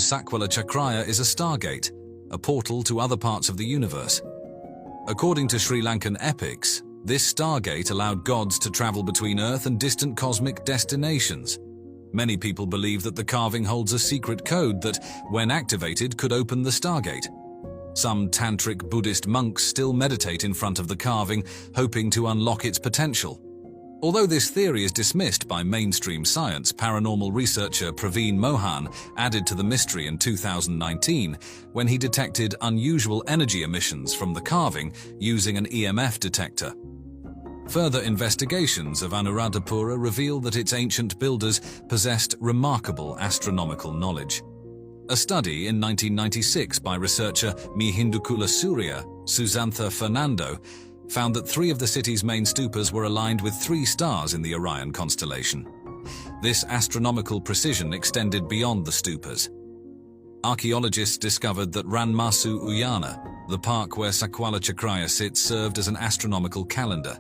Sakwala Chakraya is a stargate, a portal to other parts of the universe. According to Sri Lankan epics, this stargate allowed gods to travel between Earth and distant cosmic destinations. Many people believe that the carving holds a secret code that, when activated, could open the stargate. Some tantric Buddhist monks still meditate in front of the carving, hoping to unlock its potential. Although this theory is dismissed by mainstream science, paranormal researcher Praveen Mohan added to the mystery in 2019 when he detected unusual energy emissions from the carving using an EMF detector. Further investigations of Anuradhapura reveal that its ancient builders possessed remarkable astronomical knowledge. A study in 1996 by researcher Mihindukula Surya, Susantha Fernando, found that 3 of the city's main stupas were aligned with 3 stars in the Orion constellation. This astronomical precision extended beyond the stupas. Archaeologists discovered that Ranmasu Uyana, the park where Sakwala Chakraya sits, served as an astronomical calendar.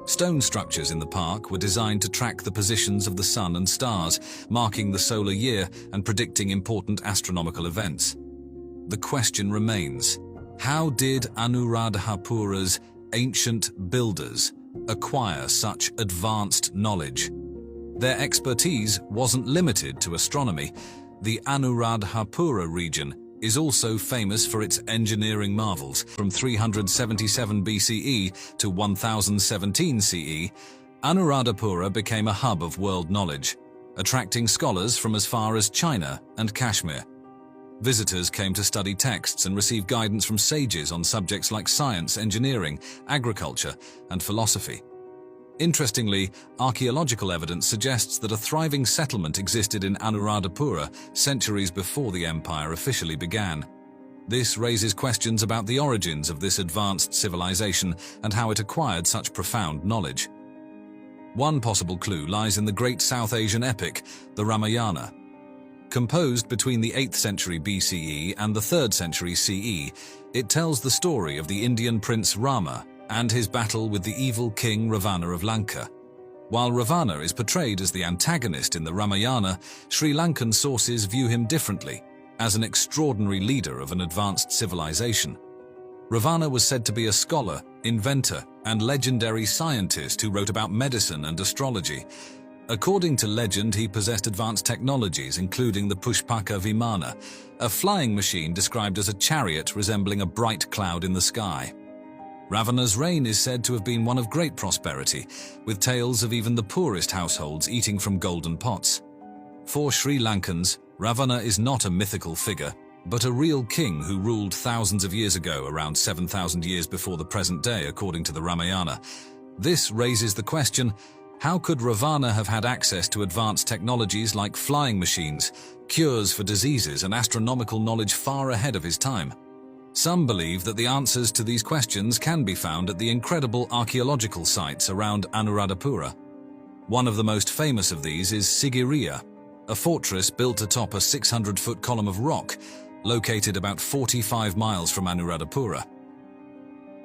Stone structures in the park were designed to track the positions of the sun and stars, marking the solar year and predicting important astronomical events. The question remains, how did Anuradhapura's ancient builders acquire such advanced knowledge? Their expertise wasn't limited to astronomy. The Anuradhapura region is also famous for its engineering marvels. From 377 BCE to 1017 CE, Anuradhapura became a hub of world knowledge, attracting scholars from as far as China and Kashmir. Visitors came to study texts and receive guidance from sages on subjects like science, engineering, agriculture, and philosophy. Interestingly, archaeological evidence suggests that a thriving settlement existed in Anuradhapura centuries before the empire officially began. This raises questions about the origins of this advanced civilization and how it acquired such profound knowledge. One possible clue lies in the great South Asian epic, the Ramayana. Composed between the 8th century BCE and the 3rd century CE, it tells the story of the Indian prince Rama and his battle with the evil king Ravana of Lanka. While Ravana is portrayed as the antagonist in the Ramayana, Sri Lankan sources view him differently, as an extraordinary leader of an advanced civilization. Ravana was said to be a scholar, inventor, and legendary scientist who wrote about medicine and astrology. According to legend, he possessed advanced technologies, including the Pushpaka Vimana, a flying machine described as a chariot resembling a bright cloud in the sky. Ravana's reign is said to have been one of great prosperity, with tales of even the poorest households eating from golden pots. For Sri Lankans, Ravana is not a mythical figure, but a real king who ruled thousands of years ago, around 7,000 years before the present day, according to the Ramayana. This raises the question, how could Ravana have had access to advanced technologies like flying machines, cures for diseases, and astronomical knowledge far ahead of his time? Some believe that the answers to these questions can be found at the incredible archaeological sites around Anuradhapura. One of the most famous of these is Sigiriya, a fortress built atop a 600-foot column of rock, located about 45 miles from Anuradhapura.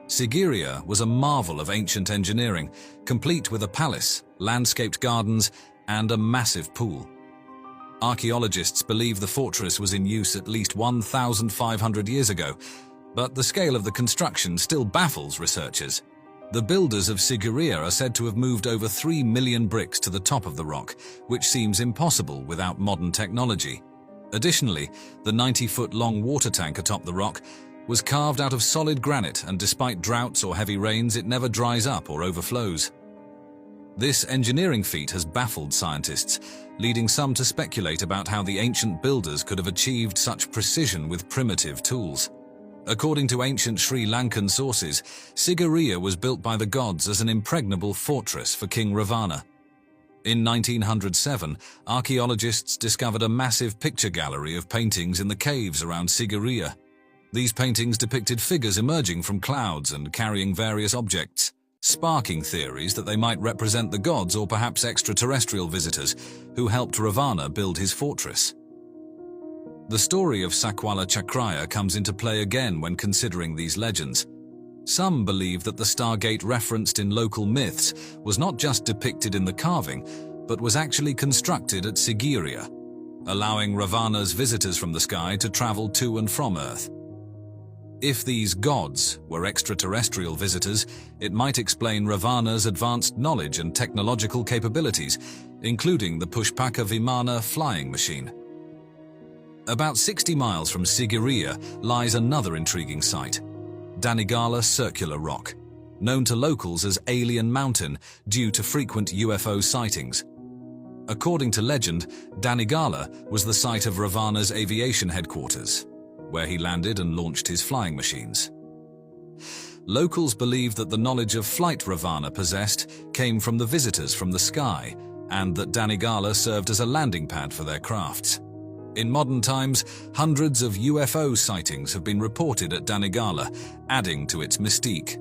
Sigiriya was a marvel of ancient engineering, complete with a palace, landscaped gardens, and a massive pool. Archaeologists believe the fortress was in use at least 1,500 years ago, but the scale of the construction still baffles researchers. The builders of Sigiriya are said to have moved over 3 million bricks to the top of the rock, which seems impossible without modern technology. Additionally, the 90-foot-long water tank atop the rock was carved out of solid granite, and despite droughts or heavy rains, it never dries up or overflows. This engineering feat has baffled scientists, leading some to speculate about how the ancient builders could have achieved such precision with primitive tools. According to ancient Sri Lankan sources, Sigiriya was built by the gods as an impregnable fortress for King Ravana. In 1907, archaeologists discovered a massive picture gallery of paintings in the caves around Sigiriya. These paintings depicted figures emerging from clouds and carrying various objects, sparking theories that they might represent the gods or perhaps extraterrestrial visitors who helped Ravana build his fortress. The story of Sakwala Chakraya comes into play again when considering these legends. Some believe that the Stargate referenced in local myths was not just depicted in the carving, but was actually constructed at Sigiriya. allowing Ravana's visitors from the sky to travel to and from Earth. If these gods were extraterrestrial visitors, it might explain Ravana's advanced knowledge and technological capabilities, including the Pushpaka Vimana flying machine. About 60 miles from Sigiriya lies another intriguing site, Danigala Circular Rock, known to locals as Alien Mountain due to frequent UFO sightings. According to legend, Danigala was the site of Ravana's aviation headquarters, where he landed and launched his flying machines. Locals believe that the knowledge of flight Ravana possessed came from the visitors from the sky, and that Danigala served as a landing pad for their crafts. In modern times, hundreds of UFO sightings have been reported at Danigala, adding to its mystique.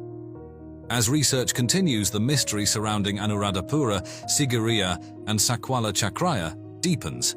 As research continues, the mystery surrounding Anuradhapura, Sigiriya, and Sakwala Chakraya deepens.